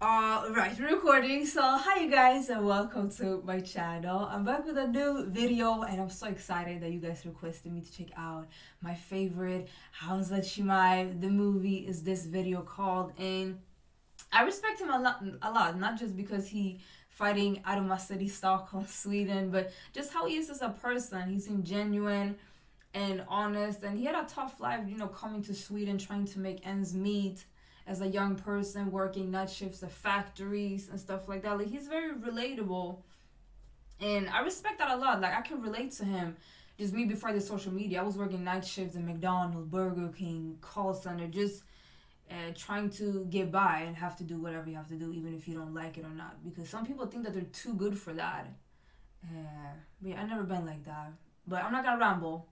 Right, recording. So hi you guys and welcome to my channel. I'm back with a new video and I'm so excited that you guys requested me to check out my favorite Khamzat Chimaev. The movie is this video called, and I respect him a lot, not just because he fighting out of my city, Stockholm, Sweden, but just how he is as a person. He seemed genuine and honest, and he had a tough life, coming to Sweden, trying to make ends meet as a young person, working night shifts at factories and stuff like that. Like, he's very relatable, and I respect that a lot. Like, I can relate to him. Just me before the social media, I was working night shifts at McDonald's, Burger King, call center, just trying to get by and have to do whatever you have to do, even if you don't like it or not. Because some people think that they're too good for that. But yeah, I've never been like that. But I'm not gonna ramble.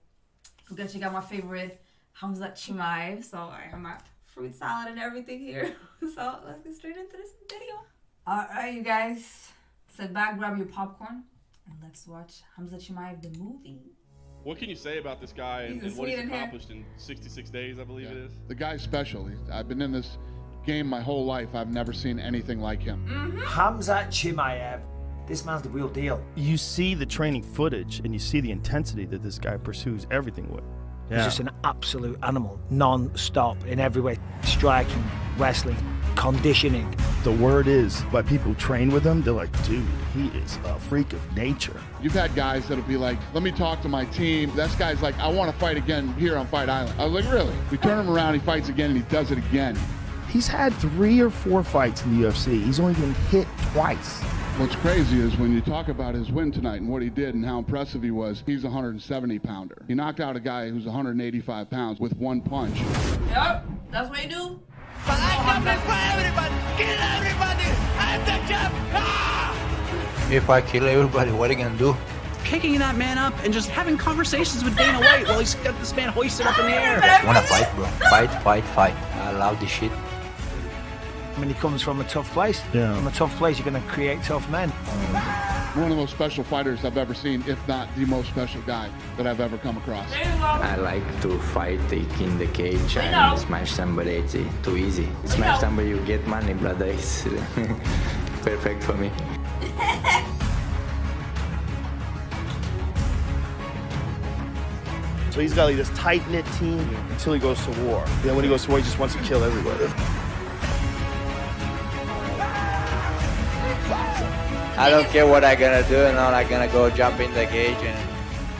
We're gonna check out my favorite Khamzat Chimaev. So I have my fruit salad and everything here. So let's get straight into this video. Alright, you guys, sit back, grab your popcorn, and let's watch Khamzat Chimaev the movie. What can you say about this guy and what he's accomplished in 66 days, I believe it is? The guy's special. I've been in this game my whole life. I've never seen anything like him. Khamzat Chimaev, this man's the real deal. You see the training footage and you see the intensity that this guy pursues everything with. He's just an absolute animal, non-stop in every way. Striking, wrestling, conditioning. The word is, by people who train with him, they're like, dude, he is a freak of nature. You've had guys that'll be like, let me talk to my team. This guy's like, I want to fight again here on Fight Island. I was like, really? We turn him around, he fights again, and he does it again. He's had 3 or 4 fights in the UFC. He's only been hit twice. What's crazy is when you talk about his win tonight and what he did and how impressive he was, he's a 170-pounder. He knocked out a guy who's 185 pounds with one punch. Yep, that's what you do. But I'm coming for everybody! Kill everybody! I'm the champ! Ah! If I kill everybody, what are you gonna do? Picking that man up and just having conversations with Dana White while he's got this man hoisted up in the air. Just wanna fight, bro. Fight. I love this shit. I mean, he comes from a tough place. Yeah. From a tough place, you're going to create tough men. One of the most special fighters I've ever seen, if not the most special guy that I've ever come across. I like to fight in the cage and smash somebody. It's too easy. Smash somebody, you get money, brother. It's perfect for me. So he's got like this tight-knit team until he goes to war. Then when he goes to war, he just wants to kill everybody. I don't care what I'm gonna do, and I'm gonna go jump in the cage and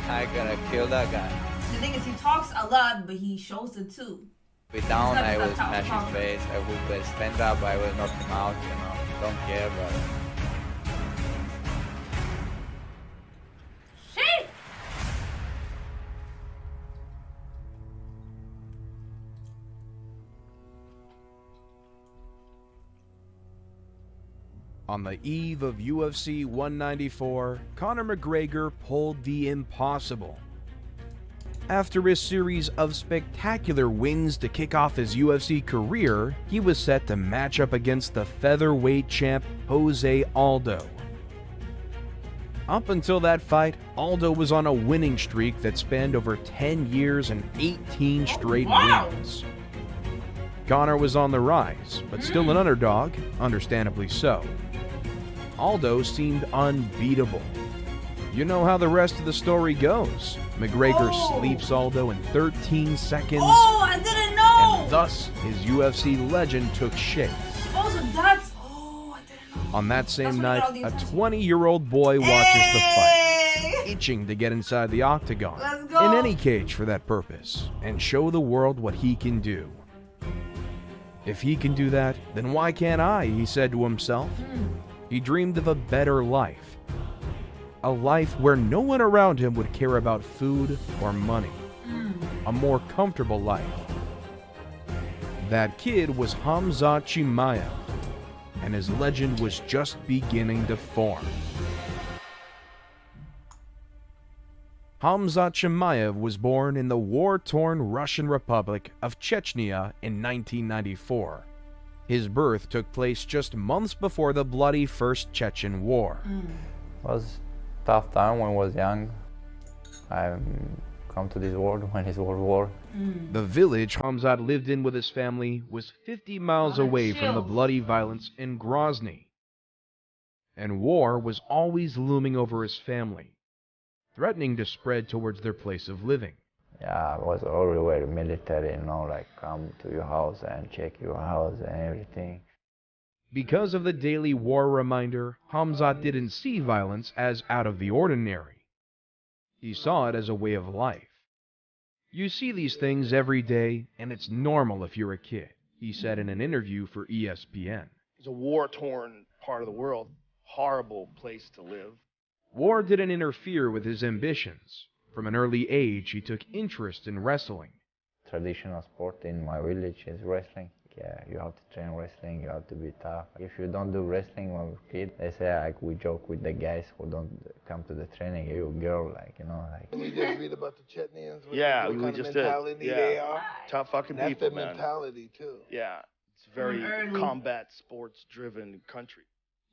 I'm gonna kill that guy. The thing is, he talks a lot, but he shows it too. With down, I will smash his face. I will stand up, I will knock him out, Don't care, brother. Shit! On the eve of UFC 194, Conor McGregor pulled the impossible. After a series of spectacular wins to kick off his UFC career, he was set to match up against the featherweight champ Jose Aldo. Up until that fight, Aldo was on a winning streak that spanned over 10 years and 18 straight wins. Conor was on the rise, but still an underdog, understandably so. Aldo seemed unbeatable. You know how the rest of the story goes. McGregor sleeps Aldo in 13 seconds. Oh, I didn't know! And thus, his UFC legend took shape. Oh, so that's... Oh, I didn't know. On that same night, a attention. 20-year-old boy watches the fight, itching to get inside the Octagon, Let's go. in any cage for that purpose, and show the world what he can do. If he can do that, then why can't I, he said to himself. He dreamed of a better life. A life where no one around him would care about food or money. A more comfortable life. That kid was Khamzat Chimaev, and his legend was just beginning to form. Khamzat Chimaev was born in the war-torn Russian Republic of Chechnya in 1994. His birth took place just months before the bloody First Chechen War. Was tough time when I was young. I come to this world when it's World War. The village Khamzat lived in with his family was 50 miles away from the bloody violence in Grozny. And war was always looming over his family, threatening to spread towards their place of living. Yeah, I was everywhere military, you know, like come to your house and check your house and everything. Because of the daily war reminder, Khamzat didn't see violence as out of the ordinary. He saw it as a way of life. You see these things every day, and it's normal if you're a kid, he said in an interview for ESPN. It's a war-torn part of the world. Horrible place to live. War didn't interfere with his ambitions. From an early age, he took interest in wrestling. Traditional sport in my village is wrestling. Yeah, you have to train wrestling, you have to be tough. If you don't do wrestling when we're kids, they say, like, we joke with the guys who don't come to the training, you girl, like, you know, like. We just read about the Chechenyans. Yeah, we just did. Yeah. They are. Tough fucking That's people, their man. mentality, too. Yeah, it's a very combat sports-driven country.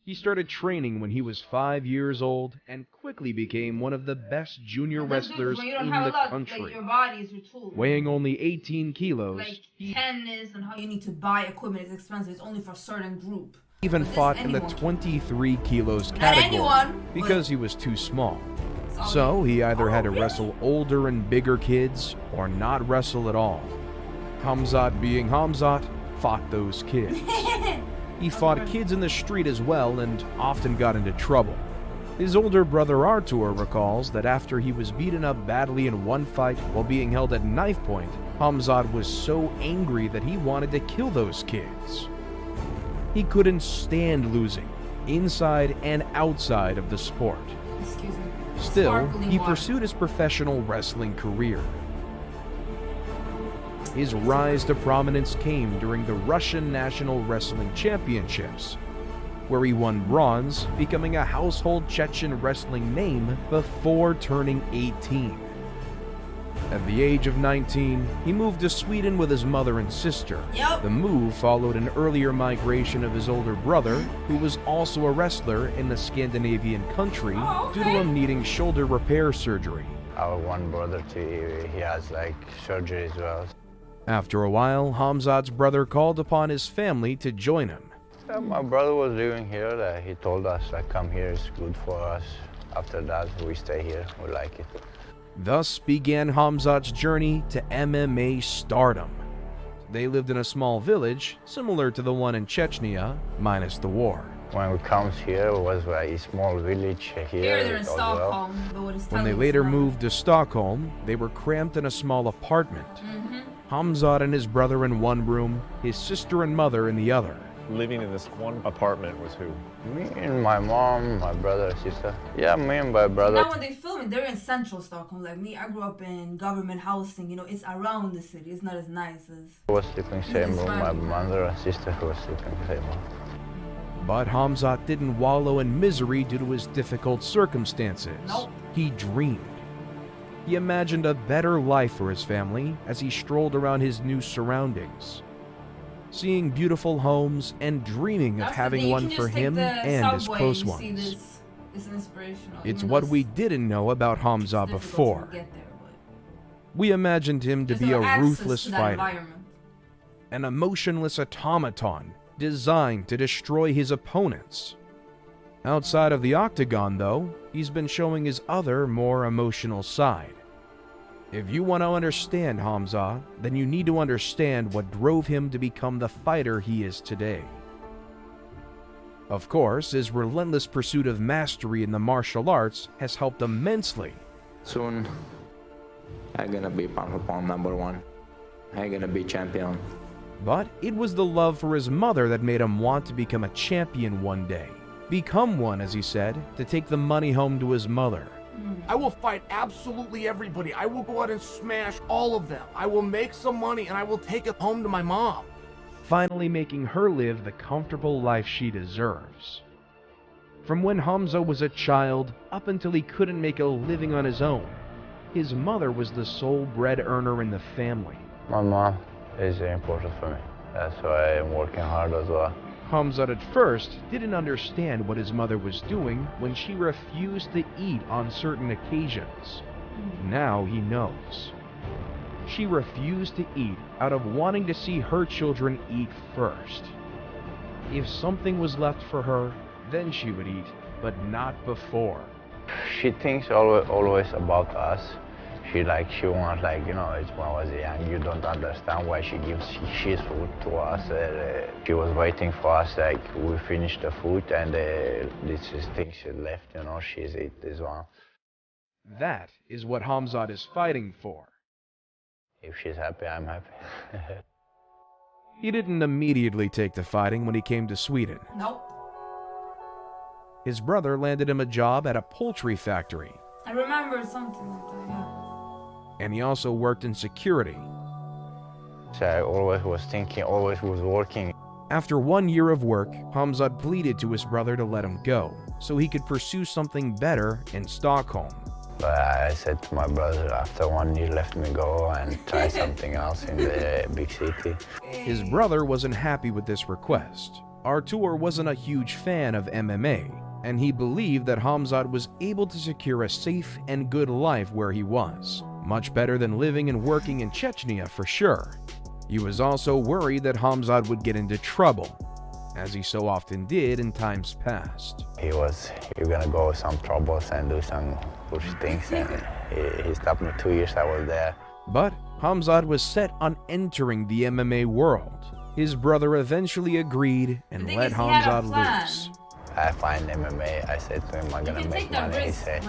He started training when he was 5 years old and quickly became one of the best junior wrestlers in the country. Like, your body is your tool. Weighing only 18 kilos, like tennis and how you need to buy equipment is expensive. It's only for a certain group. He even fought in the 23 kilos category because he was too small. So he either had to wrestle older and bigger kids or not wrestle at all. Khamzat, being Khamzat, fought those kids. He fought kids in the street as well and often got into trouble. His older brother Artur recalls that after he was beaten up badly in one fight while being held at knife point, Khamzat was so angry that he wanted to kill those kids. He couldn't stand losing, inside and outside of the sport. Still, he pursued his professional wrestling career. His rise to prominence came during the Russian National Wrestling Championships, where he won bronze, becoming a household Chechen wrestling name before turning 18. At the age of 19, he moved to Sweden with his mother and sister. The move followed an earlier migration of his older brother, who was also a wrestler in the Scandinavian country, due to him needing shoulder repair surgery. Our one brother, too, he has like surgery as well. After a while, Khamzat's brother called upon his family to join him. My brother was living here. He told us, like, come here, it's good for us. After that, we stay here. We like it. Thus began Khamzat's journey to MMA stardom. They lived in a small village, similar to the one in Chechnya, minus the war. When we come here, it was like a small village here. They're in Stockholm. When they later moved to Stockholm, they were cramped in a small apartment. Khamzat and his brother in one room, his sister and mother in the other. Living in this one apartment was who? Me and my mom, my brother, sister. Yeah, me and my brother. Now when they film it, they're in central Stockholm. Like me, I grew up in government housing. You know, it's around the city. It's not as nice as... I was sleeping in the same room. My mother and sister was sleeping in the same room. But Khamzat didn't wallow in misery due to his difficult circumstances. He dreamed. He imagined a better life for his family as he strolled around his new surroundings, seeing beautiful homes and dreaming of having one for him and his close ones. It's what we didn't know about Khamzat before. We imagined him to be a ruthless fighter, an emotionless automaton designed to destroy his opponents. Outside of the Octagon, though, he's been showing his other, more emotional side. If you want to understand Khamzat, then you need to understand what drove him to become the fighter he is today. Of course, his relentless pursuit of mastery in the martial arts has helped immensely. Soon, I'm gonna be pound for pound #1. I'm gonna be champion. But it was the love for his mother that made him want to become a champion one day. Become one, as he said, to take the money home to his mother. I will fight absolutely everybody. I will go out and smash all of them. I will make some money and I will take it home to my mom. Finally making her live the comfortable life she deserves. From when Khamzat was a child up until he couldn't make a living on his own, his mother was the sole bread earner in the family. My mom is important for me. That's why I'm working hard as well. Khamzat at first didn't understand what his mother was doing when she refused to eat on certain occasions. Now he knows. She refused to eat out of wanting to see her children eat first. If something was left for her, then she would eat, but not before. She thinks always about us. She wants, you know, it's when I was young, you don't understand why she gives shit food to us. She was waiting for us, we finished the food, and this is things she left, you know, she's eat this one. That is what Khamzat is fighting for. If she's happy, I'm happy. He didn't immediately take to fighting when he came to Sweden. Nope. His brother landed him a job at a poultry factory. I remember something like that, yeah. And he also worked in security. So I always was thinking, always was working. After 1 year of work, Khamzat pleaded to his brother to let him go, so he could pursue something better in Stockholm. But I said to my brother, after 1 year, let me go and try something else in the big city. His brother wasn't happy with this request. Artur wasn't a huge fan of MMA, and he believed that Khamzat was able to secure a safe and good life where he was. Much better than living and working in Chechnya for sure. He was also worried that Khamzat would get into trouble, as he so often did in times past. He was gonna go some troubles and do some push things, and he stopped me 2 years I was there. But Khamzat was set on entering the MMA world. His brother eventually agreed and let Khamzat loose. I find MMA, I said to him, I'm gonna make money. He said,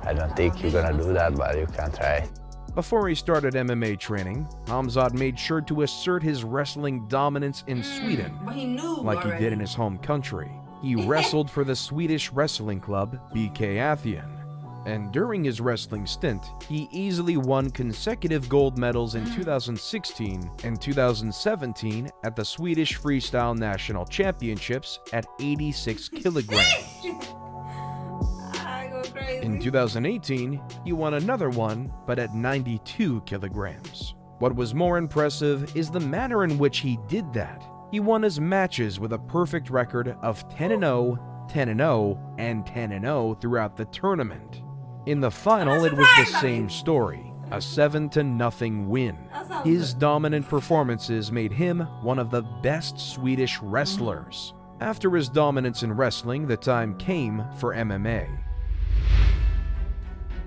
I don't think you're gonna do that, but you can try. Before he started MMA training, Khamzat made sure to assert his wrestling dominance in Sweden, like he did in his home country. He wrestled for the Swedish wrestling club BK Athén, and during his wrestling stint, he easily won consecutive gold medals in 2016 and 2017 at the Swedish Freestyle National Championships at 86 kilograms. In 2018, he won another one, but at 92 kilograms. What was more impressive is the manner in which he did that. He won his matches with a perfect record of 10-0, 10-0, and 10-0 throughout the tournament. In the final, it was the same story, a 7-0 win. His dominant performances made him one of the best Swedish wrestlers. After his dominance in wrestling, the time came for MMA.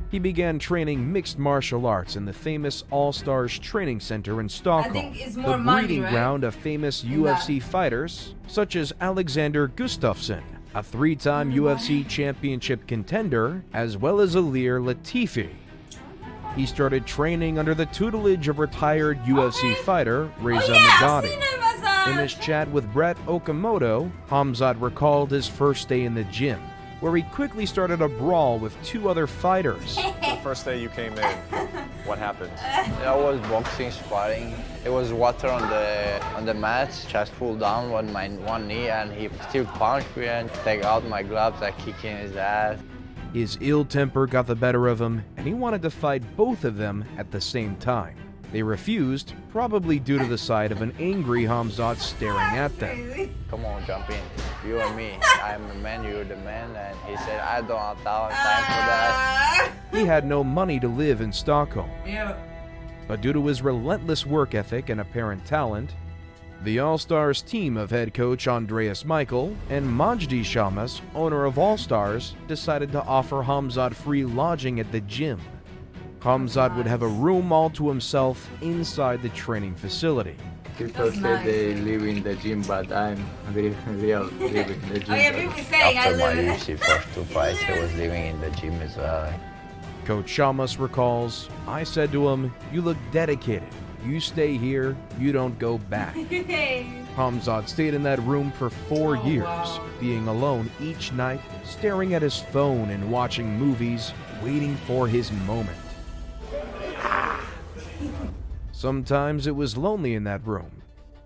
He began training mixed martial arts in the famous Allstars training center in Stockholm, the breeding ground of famous UFC fighters such as Alexander Gustafsson, a 3-time UFC championship contender, as well as Ilir Latifi. He started training under the tutelage of retired UFC fighter Reza Nagati. In his chat with Brett Okamoto, Khamzat recalled his first day in the gym, where he quickly started a brawl with 2 other fighters. The first day you came in, what happened? I was boxing, sparring. It was water on the mats, chest pulled down on my one knee, and he still punched me and take out my gloves, I kick in his ass. His ill temper got the better of him, and he wanted to fight both of them at the same time. They refused, probably due to the sight of an angry Khamzat staring at them. Come on, jump in. You and me. I'm the man, you're the man. And he said, I don't have time for that. He had no money to live in Stockholm. Yeah. But due to his relentless work ethic and apparent talent, the Allstars team of head coach Andreas Michael and Majdi Shamas, owner of Allstars, decided to offer Khamzat free lodging at the gym. Khamzat would have a room all to himself inside the training facility. People say they live in the gym, but I'm real living in the gym. After my UFC first 2 fights, I was living in the gym as well. Coach Shamas recalls, I said to him, you look dedicated. You stay here, you don't go back. Khamzat stayed in that room for 4 years, being alone each night, staring at his phone and watching movies, waiting for his moment. Sometimes it was lonely in that room.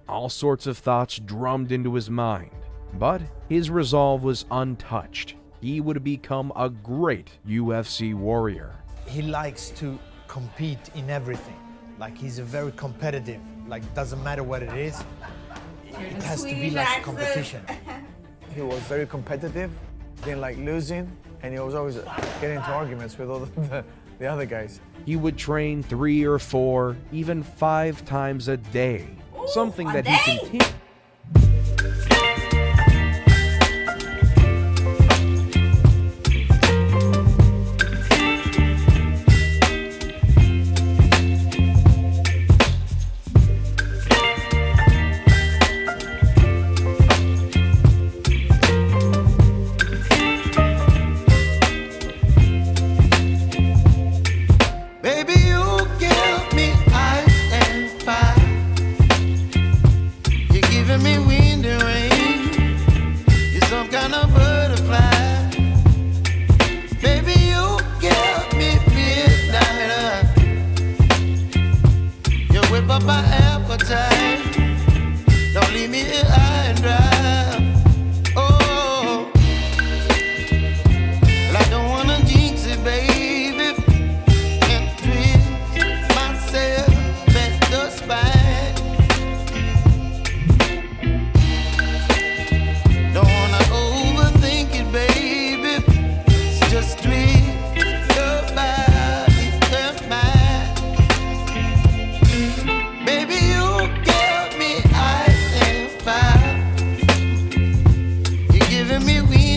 All sorts of thoughts drummed into his mind. But his resolve was untouched. He would become a great UFC warrior. He likes to compete in everything. Like, he's a very competitive. Like, doesn't matter what it is. It has to be like a competition. He was very competitive, didn't like losing, and he was always getting into arguments with all the the other guys. He would train 3 or 4, even 5 times a day, something that he continued.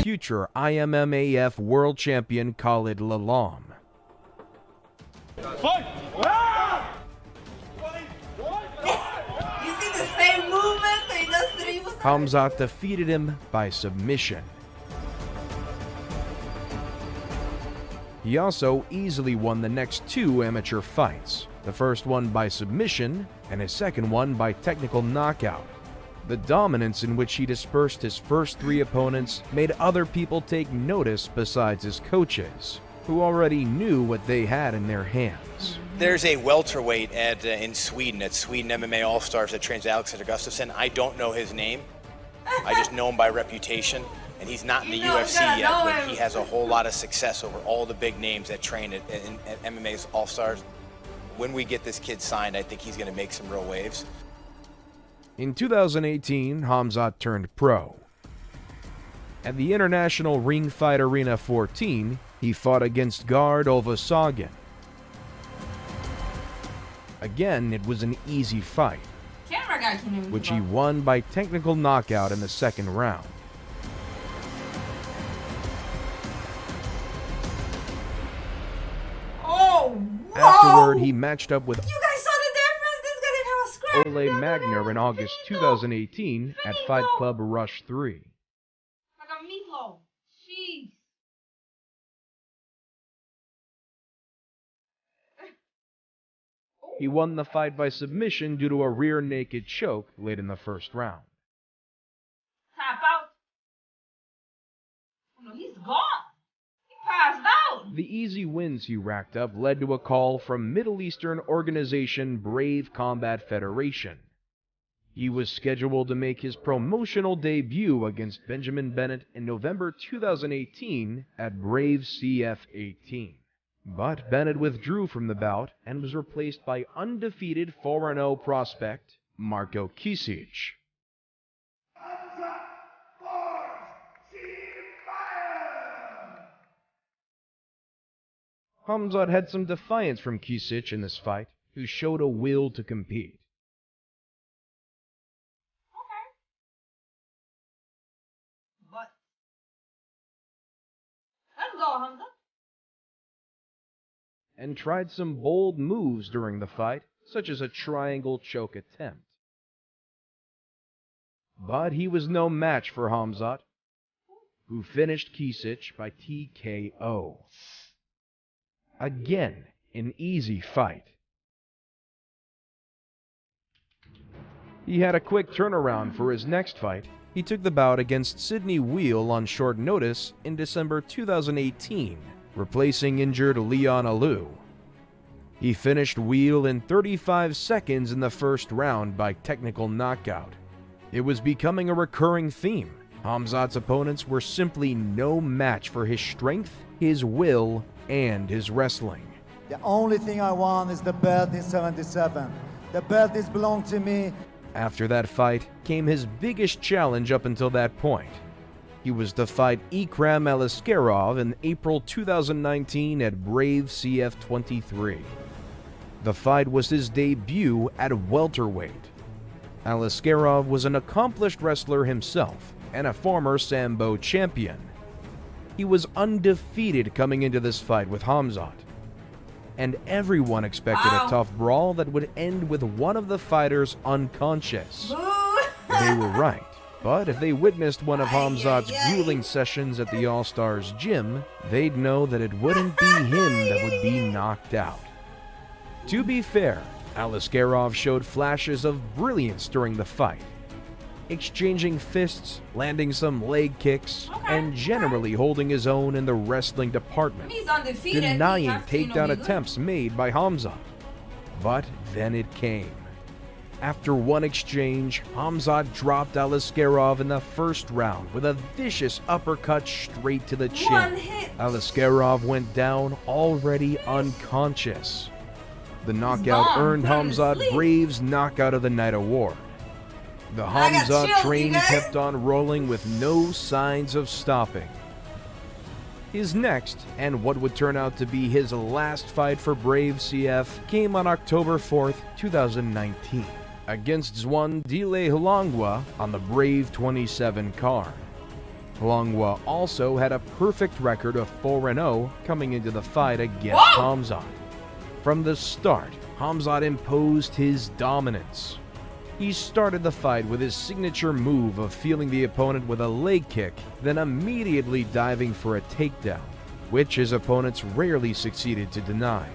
Future IMMAF World Champion Khalid Lalam. Fight! You see the same movement that he does to you? Khamzat defeated him by submission. He also easily won the next 2 amateur fights, the first one by submission and his second one by technical knockout. The dominance in which he dispersed his first 3 opponents made other people take notice besides his coaches, who already knew what they had in their hands. There's a welterweight in Sweden, at Sweden MMA Allstars, that trains Alexander Gustafsson. I don't know his name. I just know him by reputation. And he's not in the UFC yet, but he has a whole lot of success over all the big names that train at MMA's Allstars. When we get this kid signed, I think he's going to make some real waves. In 2018, Khamzat turned pro. At the International Ring Fight Arena 14, he fought against guard Octagon. Again, it was an easy fight, which he won by technical knockout in the second round. Oh, whoa. Afterward, he matched up with You guys saw the difference? This guy didn't have a scratch. Ole Magner in August 2018 at Fight Club Rush 3. Like a milo. Jeez. He won the fight by submission due to a rear naked choke late in the first round. Tap out. Oh no, he's gone. He passed out. The easy wins he racked up led to a call from Middle Eastern organization Brave Combat Federation. He was scheduled to make his promotional debut against Benjamin Bennett in November 2018 at Brave CF 18. But Bennett withdrew from the bout and was replaced by undefeated 4-0 prospect Marko Kisic. Khamzat had some defiance from Kisic in this fight, who showed a will to compete. But let's go, Khamzat. And tried some bold moves during the fight, such as a triangle choke attempt. But he was no match for Khamzat, who finished Kisic by TKO. Again, an easy fight. He had a quick turnaround for his next fight. He took the bout against Sidney Wheel on short notice in December 2018, replacing injured Leon Alou. He finished Wheel in 35 seconds in the first round by technical knockout. It was becoming a recurring theme. Khamzat's opponents were simply no match for his strength, his will, and his wrestling. The only thing I want is the belt in 77. The belt is belong to me. After that fight came his biggest challenge up until that point. He was to fight Ikram Aliskerov in April 2019 at Brave CF 23. The fight was his debut at welterweight. Aliskerov was an accomplished wrestler himself and a former Sambo champion. He was undefeated coming into this fight with Khamzat, and everyone expected a tough brawl that would end with one of the fighters unconscious. They were right, but if they witnessed one of Khamzat's grueling sessions at the Allstars Gym, they'd know that it wouldn't be him that would be knocked out. To be fair, Aliskerov showed flashes of brilliance during the fight, exchanging fists, landing some leg kicks, and generally holding his own in the wrestling department, denying takedown attempts made by Khamzat. But then it came. After one exchange, Khamzat dropped Aliskerov in the first round with a vicious uppercut straight to the chin. Aliskerov went down already unconscious. The knockout earned Khamzat Brave's Knockout of the Night award. The Khamzat train kept on rolling with no signs of stopping. His next, and what would turn out to be his last fight for Brave CF, came on October 4th, 2019, against Zwan Dile Hulangwa on the Brave 27 card. Hulangwa also had a perfect record of 4-0 coming into the fight against Khamzat. From the start, Khamzat imposed his dominance. He started the fight with his signature move of feeling the opponent with a leg kick, then immediately diving for a takedown, which his opponents rarely succeeded to deny.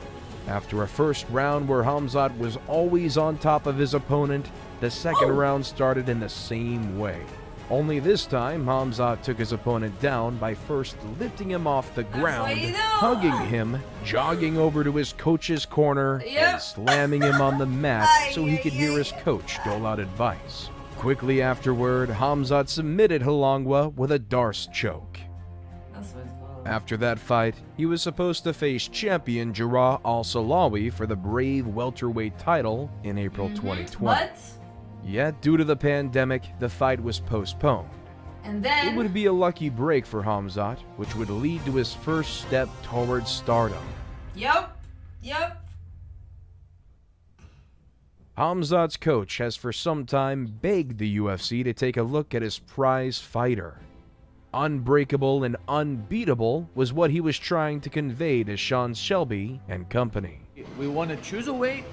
After a first round where Khamzat was always on top of his opponent, the second round started in the same way. Only this time, Khamzat took his opponent down by first lifting him off the ground, hugging him, jogging over to his coach's corner, and slamming him on the mat so he could hear his coach dole out advice. Quickly afterward, Khamzat submitted Hulangwa with a Darce choke. After that fight, he was supposed to face champion Jarrah Al-Salawi for the Brave welterweight title in April 2020. Yet, due to the pandemic, the fight was postponed. And then it would be a lucky break for Khamzat, which would lead to his first step towards stardom. Yep. Khamzat's coach has for some time begged the UFC to take a look at his prize fighter. Unbreakable and unbeatable was what he was trying to convey to Sean Shelby and company. We want to choose a weight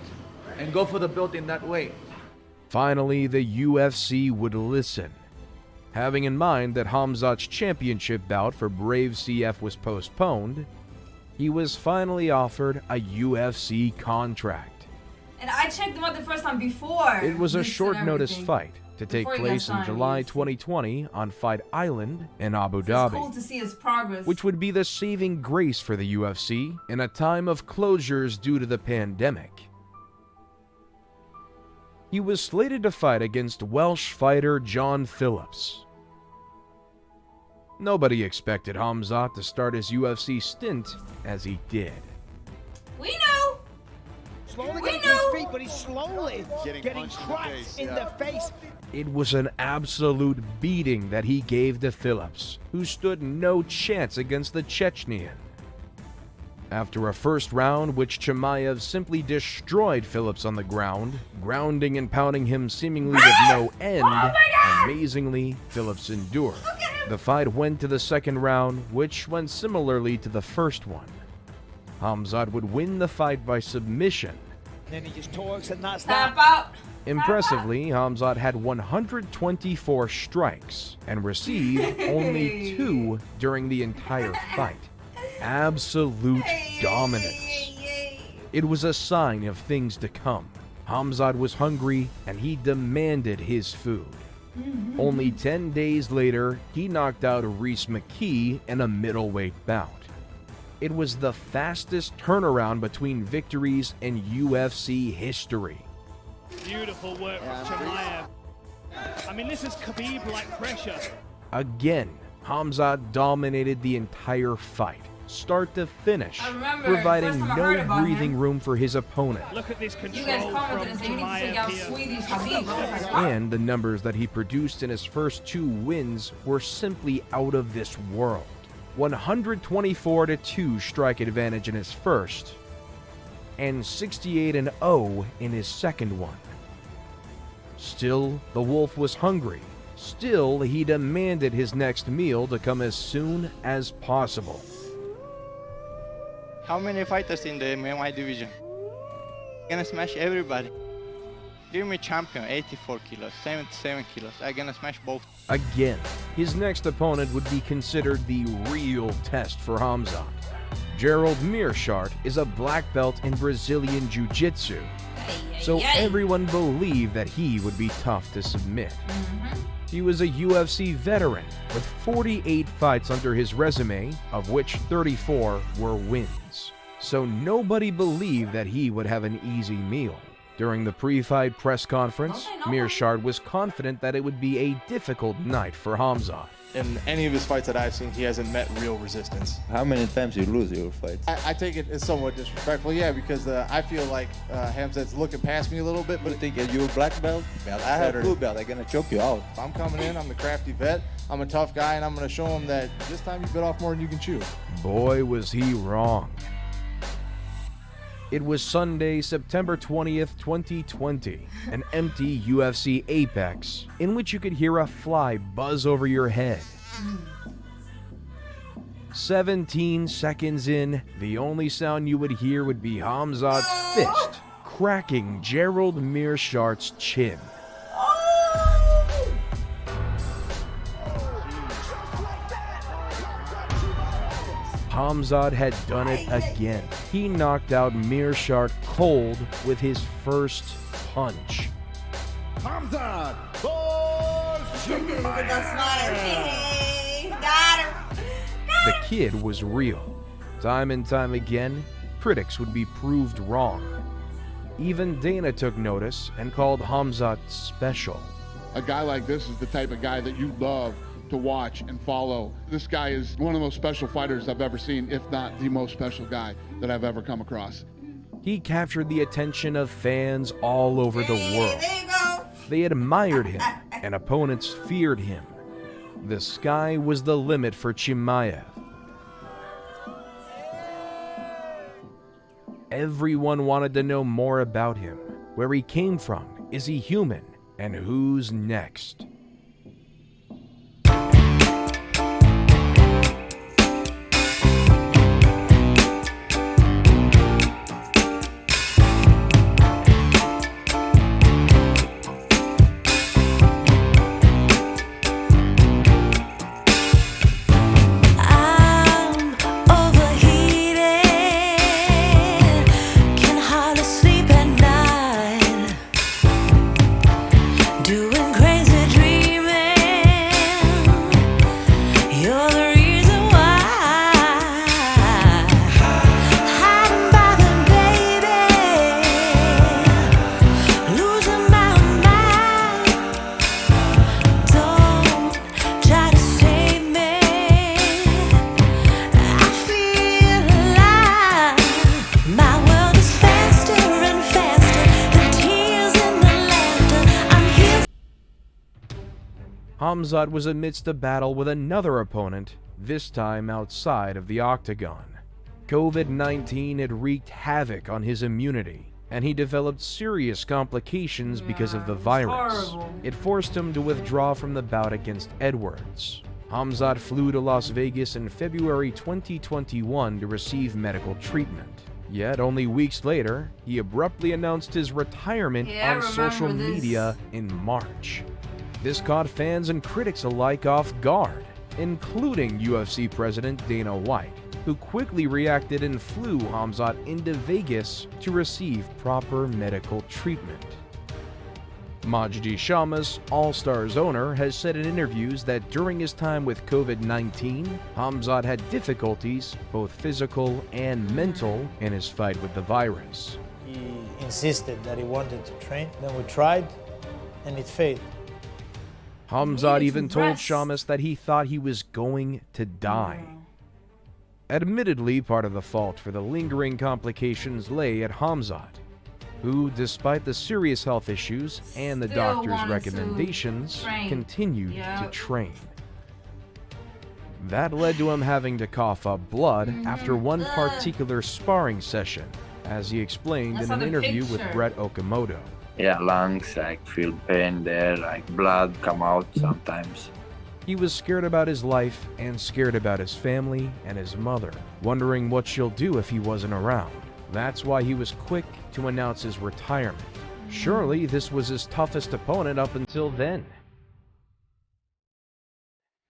and go for the belt in that weight. Finally, the UFC would listen. Having in mind that Khamzat's championship bout for Brave CF was postponed, he was finally offered a UFC contract. And I checked him out the first time before. It was a short-notice fight to take place in July 2020 on Fight Island in Abu Dhabi. It's cool to see his progress. Which would be the saving grace for the UFC in a time of closures due to the pandemic. He was slated to fight against Welsh fighter John Phillips. Nobody expected Khamzat to start his UFC stint as he did. We know! Slowly getting to his feet, but he's slowly getting crushed in the face. It was an absolute beating that he gave to Phillips, who stood no chance against the Chechnyan. After a first round, which Chimaev simply destroyed Phillips on the ground, grounding and pounding him seemingly with no end, amazingly, Phillips endured. The fight went to the second round, which went similarly to the first one. Khamzat would win the fight by submission. Then he just talks and not stop. Impressively, Khamzat had 124 strikes and received only 2 during the entire fight. Absolute dominance. It was a sign of things to come. Khamzat was hungry and he demanded his food. Only 10 days later, he knocked out Reese McKee in a middleweight bout. It was the fastest turnaround between victories in UFC history. Beautiful work from Chimaev. I mean, this is Khabib-like pressure. Again, Khamzat dominated the entire fight, start to finish, remember, providing first time I heard no about breathing him. room for his opponent. Look at this control You guys commented and from said you need to take out Chimaev here. Swedish Habib. And the numbers that he produced in his first 2 wins were simply out of this world. 124-2 strike advantage in his first, and 68-0 in his second one. Still, the Wolf was hungry. Still, he demanded his next meal to come as soon as possible. How many fighters in the my division? I'm gonna smash everybody. Give me champion, 84 kilos, 77 kilos. I'm gonna smash both. Again, his next opponent would be considered the real test for Khamzat. Gerald Meerschaert is a black belt in Brazilian Jiu-Jitsu, so everyone believed that he would be tough to submit. He was a UFC veteran with 48 fights under his resume, of which 34 were wins. So nobody believed that he would have an easy meal. During the pre-fight press conference, Meerschaert was confident that it would be a difficult night for Khamzat. In any of his fights that I've seen, he hasn't met real resistance. How many times you lose your fights? I take it as somewhat disrespectful, yeah, because I feel like Khamzat's looking past me a little bit. But you think you're a black belt? I have blue belt. I'm gonna choke you out. I'm coming in. I'm the crafty vet. I'm a tough guy, and I'm gonna show him that this time you bit off more than you can chew. Boy, was he wrong. It was Sunday, September 20th, 2020, an empty UFC Apex, in which you could hear a fly buzz over your head. 17 seconds in, the only sound you would hear would be Khamzat's fist cracking Gerald Meerschaert's chin. Khamzat had done it again. He knocked out Meerschaert cold with his first punch. Khamzat! The kid was real. Time and time again, critics would be proved wrong. Even Dana took notice and called Khamzat special. A guy like this is the type of guy that you love to watch and follow. This guy is one of the most special fighters I've ever seen, if not the most special guy that I've ever come across. He captured the attention of fans all over the world. They admired him, and opponents feared him. The sky was the limit for Chimaev. Everyone wanted to know more about him. Where he came from, is he human, and who's next? Khamzat was amidst a battle with another opponent, this time outside of the Octagon. COVID-19 had wreaked havoc on his immunity, and he developed serious complications because of the virus. It forced him to withdraw from the bout against Edwards. Khamzat flew to Las Vegas in February 2021 to receive medical treatment. Yet, only weeks later, he abruptly announced his retirement on social media in March. This caught fans and critics alike off guard, including UFC President Dana White, who quickly reacted and flew Khamzat into Vegas to receive proper medical treatment. Majdi Shamas, Allstars owner, has said in interviews that during his time with COVID-19, Khamzat had difficulties, both physical and mental, in his fight with the virus. He insisted that he wanted to train, then we tried, and it failed. Khamzat even told Shamas that he thought he was going to die. Admittedly, part of the fault for the lingering complications lay at Khamzat, who, despite the serious health issues and the doctor's recommendations, continued to train. That led to him having to cough up blood after one particular sparring session, as he explained in an interview with Brett Okamoto. Yeah, lungs, I feel pain there, like blood come out sometimes. He was scared about his life and scared about his family and his mother, wondering what she'll do if he wasn't around. That's why he was quick to announce his retirement. Surely this was his toughest opponent up until then.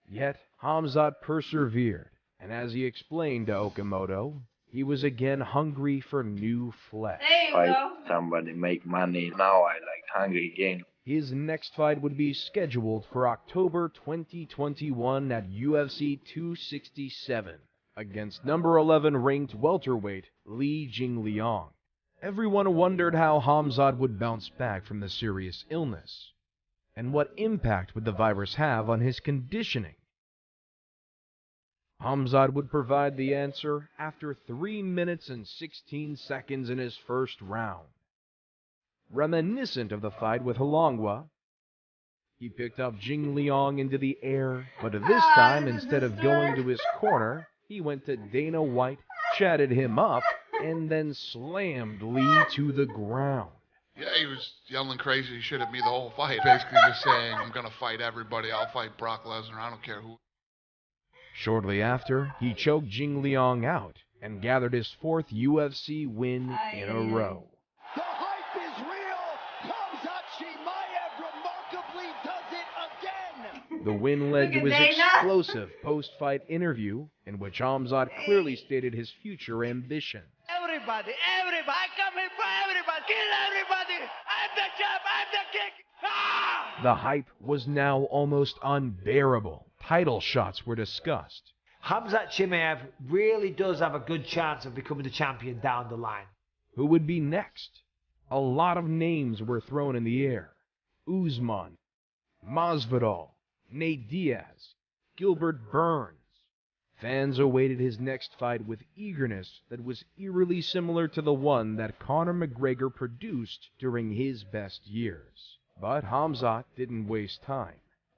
Yet Khamzat persevered, and as he explained to Okamoto, he was again hungry for new flesh. Fight somebody, make money. Now I like hungry again. His next fight would be scheduled for October 2021 at UFC 267 against number 11 ranked welterweight Li Jingliang. Everyone wondered how Khamzat would bounce back from the serious illness, and what impact would the virus have on his conditioning. Khamzat would provide the answer after 3 minutes and 16 seconds in his first round. Reminiscent of the fight with Halongwa, he picked up Jingliang into the air, but this time, instead of going to his corner, he went to Dana White, chatted him up, and then slammed Lee to the ground. Yeah, he was yelling crazy shit at me the whole fight, basically just saying, I'm going to fight everybody. I'll fight Brock Lesnar. I don't care who. Shortly after, he choked Jingliang out and gathered his 4th UFC win in a row. The hype is real. Khamzat Chimaev remarkably does it again. The win led to his explosive post-fight interview, in which Khamzat clearly stated his future ambition. Everybody, I come here for everybody. Kill everybody. I'm the champ. I'm the king. Ah! The hype was now almost unbearable. Title shots were discussed. Khamzat Chimaev really does have a good chance of becoming the champion down the line. Who would be next? A lot of names were thrown in the air. Usman, Masvidal, Nate Diaz, Gilbert Burns. Fans awaited his next fight with eagerness that was eerily similar to the one that Conor McGregor produced during his best years. But Khamzat didn't waste time.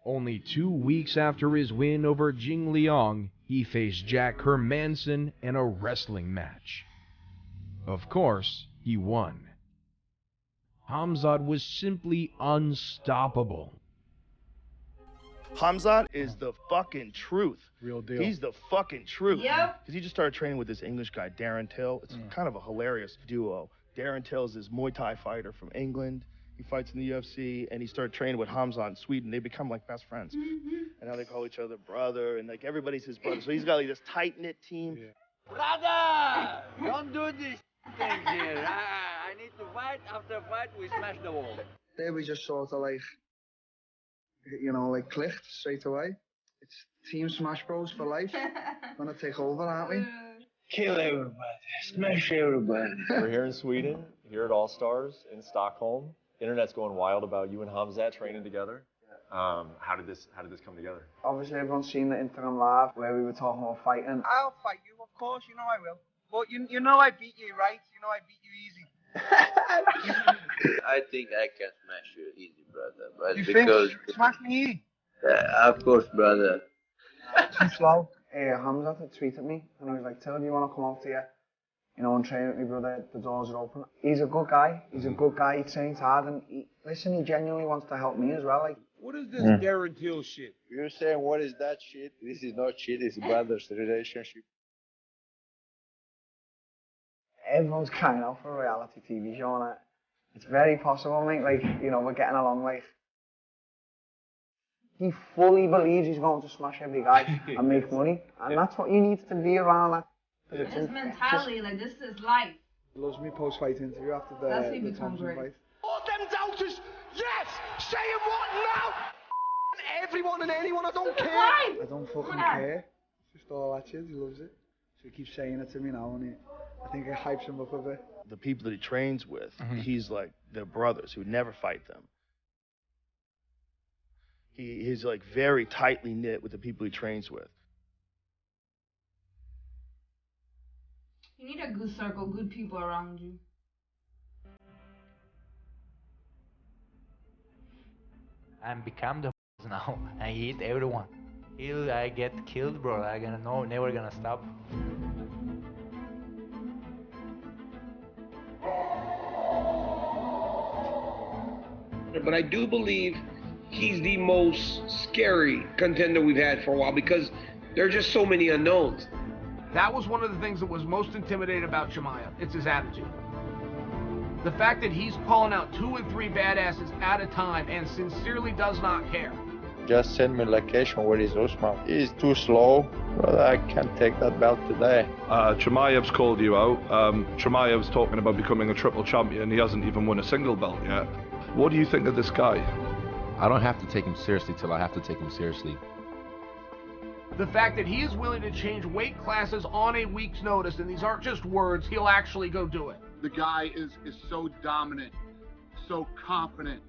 Only 2 weeks after his win over Jingliang, he faced Jack Hermanson in a wrestling match. Of course, he won. Khamzat was simply unstoppable. Khamzat is the fucking truth. Real deal. He's the fucking truth. Yep. Because he just started training with this English guy, Darren Till. It's kind of a hilarious duo. Darren Till is this Muay Thai fighter from England. He fights in the UFC, and he started training with Khamzat in Sweden. They become like best friends. And now they call each other brother, and like everybody's his brother. So he's got like this tight-knit team. Brother! Don't do this thing here. I need to fight. After fight, we smash the wall. There we just sort of like, you know, like clicked straight away. It's Team Smash Bros for life. Gonna take over, aren't we? Kill everybody. Smash everybody. We're here in Sweden, here at Allstars in Stockholm. Internet's going wild about you and Khamzat training together. How did this come together? Obviously, everyone's seen the Instagram live where we were talking about fighting. I'll fight you, of course. You know I will. But you know I beat you, right? You know I beat you easy. I think I can smash you easy, brother. But You because think? Smash me easy. Of course, brother. Too slow. Khamzat had tweeted me and he was like, Till, do you want to come out here? You know, and train with me, brother. The doors are open. He's a good guy. He's a good guy. He trains hard and he genuinely wants to help me as well. Like, What is this Darren Till shit? You're saying what is that shit? This is not shit. It's brothers' relationship. everyone's crying out for a reality TV show, and it's very possible, mate. Like, you know, we're getting along. Like, he fully believes he's going to smash every guy and make money, and that's what you need to be around. That. This mentality, like, this is life. He loves me post-fight interview after the Thompson fight. All them doubters, yes! Saying what now? Everyone and anyone, I don't care. I don't fucking care. It's just all that shit, he loves it. So he keeps saying it to me now, and I think it hypes him up a bit. The people that he trains with, he's like, they're brothers. He would never fight them. He's like very tightly knit with the people he trains with. You need a good circle, good people around you. I'm become the now. I hit everyone. Till I get killed, bro. I gonna know, never gonna stop. But I do believe he's the most scary contender we've had for a while because there are just so many unknowns. That was one of the things that was most intimidating about Chimaev. It's his attitude. The fact that he's calling out 2 and 3 badasses at a time and sincerely does not care. Just send me location where is Usman. He's too slow, brother. I can't take that belt today. Chimaev's called you out. Chimaev's talking about becoming a triple champion. He hasn't even won a single belt yet. What do you think of this guy? I don't have to take him seriously till I have to take him seriously. The fact that he is willing to change weight classes on a week's notice, and these aren't just words, he'll actually go do it. The guy is so dominant, so confident,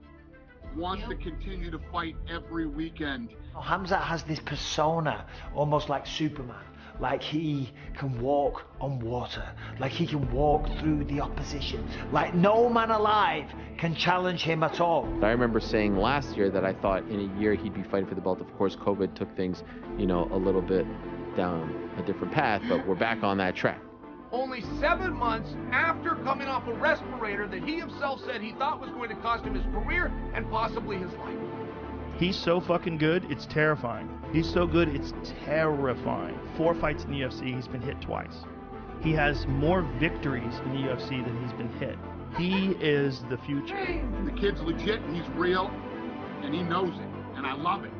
wants to continue to fight every weekend. Khamzat has this persona, almost like Superman. Like he can walk on water, like he can walk through the opposition, like no man alive can challenge him at all. I remember saying last year that I thought in a year he'd be fighting for the belt. Of course, COVID took things, a little bit down a different path, but we're back on that track. Only 7 months after coming off a respirator that he himself said he thought was going to cost him his career and possibly his life. He's so fucking good, it's terrifying. He's so good, it's terrifying. 4 fights in the UFC, he's been hit twice. He has more victories in the UFC than he's been hit. He is the future. The kid's legit, he's real, and he knows it, and I love it.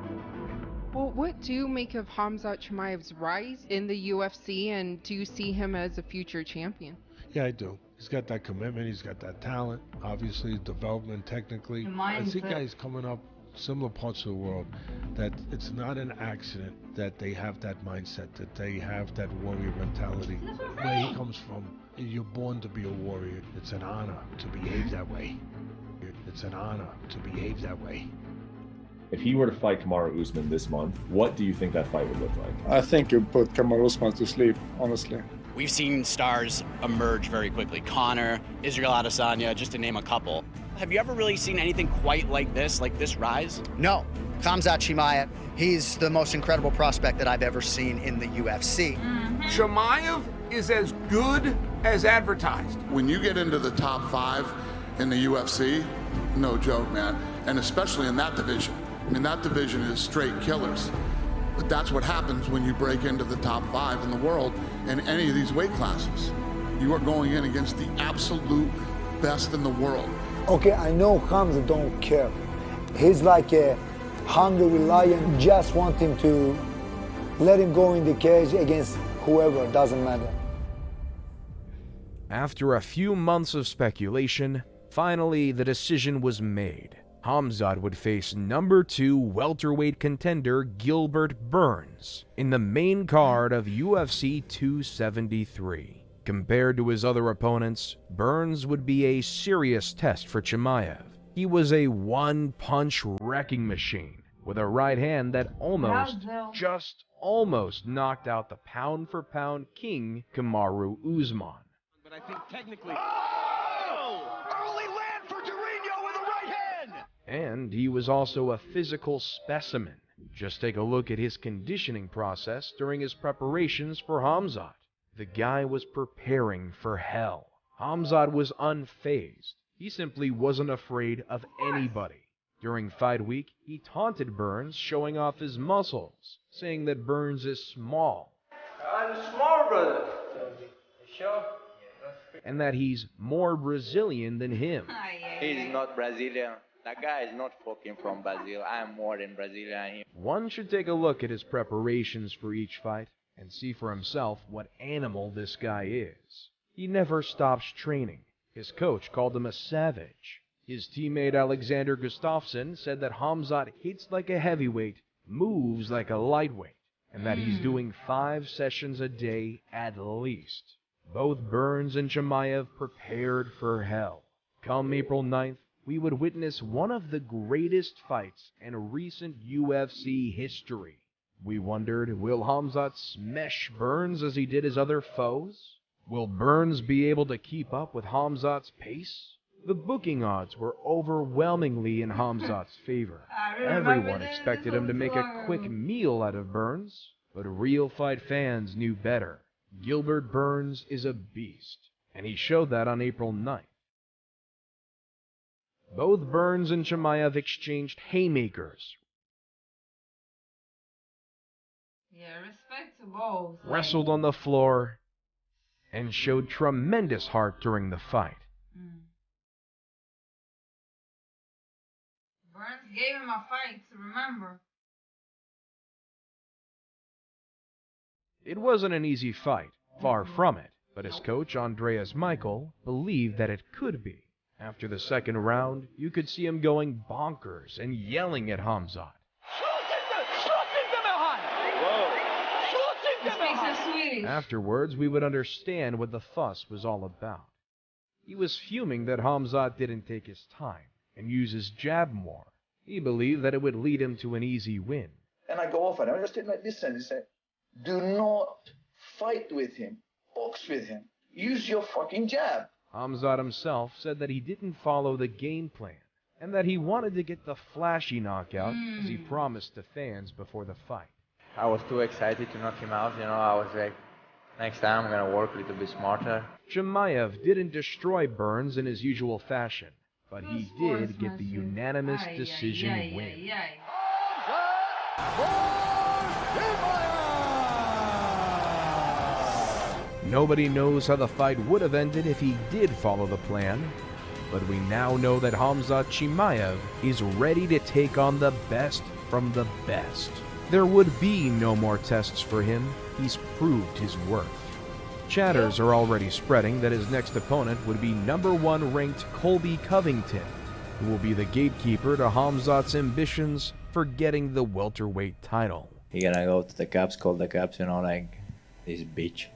Well, what do you make of Khamzat Chimaev's rise in the UFC, and do you see him as a future champion? Yeah, I do. He's got that commitment, he's got that talent, obviously development technically. I see guys coming up similar parts of the world that it's not an accident that they have that mindset, that they have that warrior mentality. Where he comes from, you're born to be a warrior. It's an honor to behave that way. It's an honor to behave that way. If he were to fight Kamaru Usman this month, what do you think that fight would look like? I think you put Kamaru Usman to sleep, honestly. We've seen stars emerge very quickly. Conor, Israel Adesanya, just to name a couple. Have you ever really seen anything quite like this rise? No. Khamzat Chimaev, he's the most incredible prospect that I've ever seen in the UFC. Chimaev is as good as advertised. When you get into the top 5 in the UFC, no joke, man. And especially in that division. I mean, that division is straight killers. But that's what happens when you break into the top 5 in the world in any of these weight classes. You are going in against the absolute best in the world. Okay, I know Khamzat don't care. He's like a hungry lion, just wanting to let him go in the cage against whoever, doesn't matter. After a few months of speculation, finally the decision was made. Khamzat would face number 2 welterweight contender Gilbert Burns in the main card of UFC 273. Compared to his other opponents, Burns would be a serious test for Chimaev. He was a one-punch wrecking machine with a right hand that just almost knocked out the pound-for-pound king Kamaru Usman. But I think technically... Oh! Early land for Durinho with a right hand! And he was also a physical specimen. Just take a look at his conditioning process during his preparations for Khamzat. The guy was preparing for hell. Khamzat was unfazed. He simply wasn't afraid of anybody. During fight week, he taunted Burns, showing off his muscles, saying that Burns is small. I'm small, brother. Sure? And that he's more Brazilian than him. He's not Brazilian. That guy is not fucking from Brazil. I'm more than Brazilian. One should take a look at his preparations for each fight and see for himself what animal this guy is. He never stops training. His coach called him a savage. His teammate Alexander Gustafsson said that Khamzat hits like a heavyweight, moves like a lightweight, and that he's doing 5 sessions a day at least. Both Burns and Chimaev prepared for hell. Come April 9th, we would witness one of the greatest fights in recent UFC history. We wondered, will Khamzat smash Burns as he did his other foes? Will Burns be able to keep up with Khamzat's pace? The booking odds were overwhelmingly in Khamzat's favor. Everyone expected him to make a quick meal out of Burns, but real fight fans knew better. Gilbert Burns is a beast, and he showed that on April 9th. Both Burns and Chimaev exchanged haymakers, Yeah, respect to both. wrestled on the floor, and showed tremendous heart during the fight. Burns gave him a fight to remember. It wasn't an easy fight, far from it, but his coach, Andreas Michael, believed that it could be. After the second round, you could see him going bonkers and yelling at Khamzat. Afterwards, we would understand what the fuss was all about. He was fuming that Khamzat didn't take his time and use his jab more. He believed that it would lead him to an easy win. And I go off and I just did like this and he said, do not fight with him, box with him, use your fucking jab. Khamzat himself said that he didn't follow the game plan and that he wanted to get the flashy knockout as he promised to fans before the fight. I was too excited to knock him out, you know. I was like, next time I'm gonna work a little bit smarter. Chimaev didn't destroy Burns in his usual fashion, but he did get the unanimous decision win. Nobody knows how the fight would have ended if he did follow the plan, but we now know that Khamzat Chimaev is ready to take on the best from the best. There would be no more tests for him. He's proved his worth. Chatters are already spreading that his next opponent would be #1 ranked Colby Covington, who will be the gatekeeper to Khamzat's ambitions for getting the welterweight title. He gonna go to the Cubs, call the Cubs, you know, like this bitch.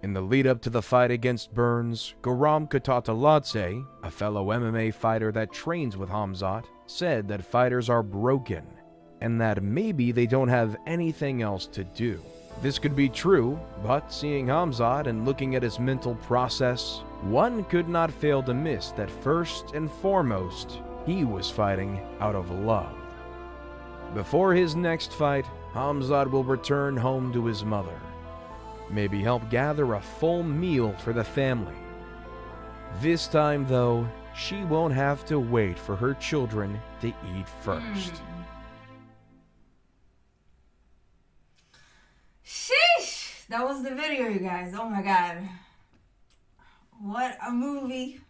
In the lead-up to the fight against Burns, Guram Kutataladze, a fellow MMA fighter that trains with Khamzat, said that fighters are broken and that maybe they don't have anything else to do. This could be true, but seeing Khamzat and looking at his mental process, one could not fail to miss that first and foremost, he was fighting out of love. Before his next fight, Khamzat will return home to his mother. Maybe help gather a full meal for the family. This time, though, she won't have to wait for her children to eat first. Sheesh! That was the video, you guys. Oh my god. What a movie.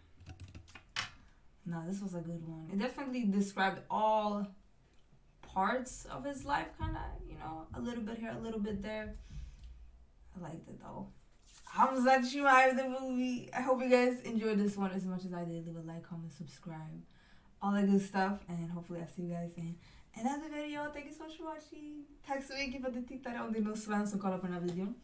No, this was a good one. It definitely described all parts of his life, kind of, you know, a little bit here, a little bit there. I liked it though. Khamzat Chimaev, the movie. I hope you guys enjoyed this one as much as I did. Leave a like, comment, subscribe, all that good stuff, and hopefully I'll see you guys in another video. Thank you so much for watching. Tack så mycket för att du tittade om det är någon svensk som kollar på den här videon.